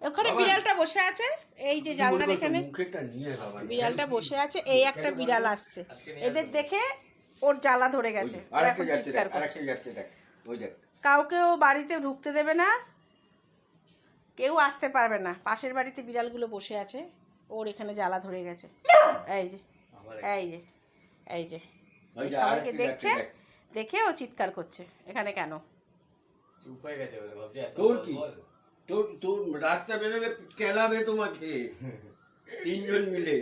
ওখানে বিড়ালটা বসে আছে, এই যে জানলার এখানে বিড়ালটা বসে আছে, এই একটা বিড়াল আসছে, এদের দেখে ওর জ্বালা ধরে গেছে, ও এখন চিৎকার করছে। কাউকেও বাড়িতে ঢুকতে দেবে না, কেউ আসতে পারবে না। পাশের বাড়িতে বিড়ালগুলো বসে আছে, ওর এখানে জ্বালা ধরে গেছে। এই যে এই যে এই যে সবাইকে দেখছে, দেখে ও চিৎকার করছে। এখানে কেন? তোর কি তোর রাস্তা বেরোলে কেলাবে তোমাকে তিনজন মিলে।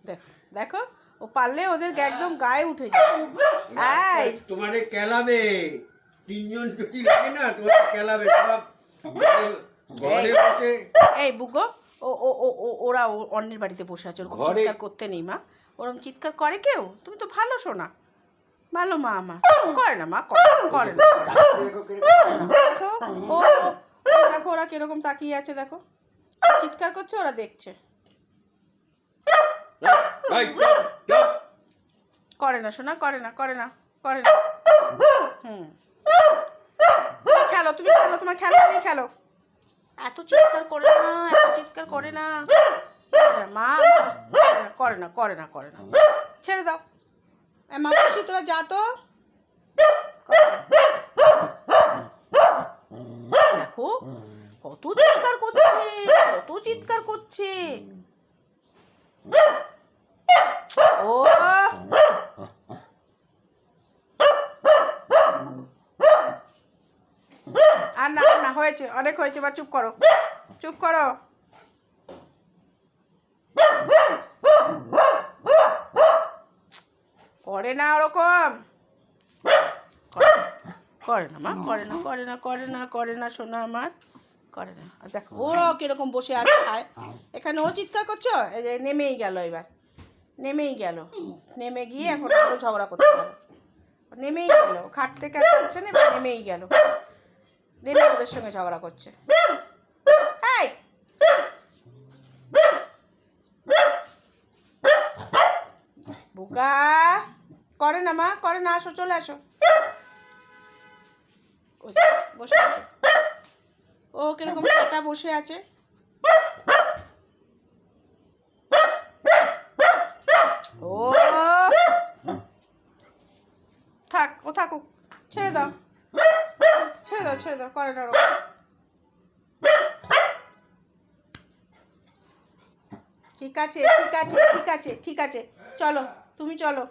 দেখো দেখো, ও পারলে ওদের একদম গায়ে উঠে যায়। এই তোমারে কেলাবে, তিনজন যদি লাগে না তোমার কেলাবে সব ঘরে বসে। এই বুগো, ও ও ও ওরা অন্যের বাড়িতে বসে আছে, ওরকম চিৎকার করতে নেই মা, ওরকম চিৎকার করে কেউ? তুমি তো ভালো শোনা, ভালো মা আমার, করে না মা, করে না। দেখো ও দেখো ওরা কিরকম তাকিয়ে আছে, দেখো চিৎকার করছে, ওরা দেখছে। করে না শোনা, করে না, করে না, করে না। খেলো তুমি, খেলো, তোমার খেলো, তুমি খেলো। এত চিৎকার করে না, এত চিৎকার করে না মা, করে না, করে না, করে না, ছেড়ে দাও। মা খুশি, তোরা যা তো। দেখো কত চিৎকার করছে, কত চিৎকার করছে। ও আর না, না হয়েছে, অনেক হয়েছে, বা চুপ করো, চুপ করো। করে না ওরকম, করে না মা, করে না, করে না, করে না, করে না শোনা আমার, করে না। আর দেখো ওরাও কিরকম বসে আছে খায়, এখানে ও চিৎকার করছো, এই যে নেমেই গেল, এবার নেমেই গেল, নেমে গিয়ে এখন আরো ঝগড়া করতে গেল, নেমেই গেল, খাট থেকে আর পাচ্ছে না, এবার নেমেই গেল, নেমে ওদের সঙ্গে ঝগড়া করছে। এই বুকা, করে না মা, করে না, আসো, চলে আসো। বসে আছে ও, কিরকম কাটা বসে আছে। ও থাক, ও থাকুক, ছেড়ে দাও, ছেড়ে দাও, ছেড়ে দাও, করে না ওরকম। ঠিক আছে, ঠিক আছে, ঠিক আছে, ঠিক আছে, চলো তুমি চলো।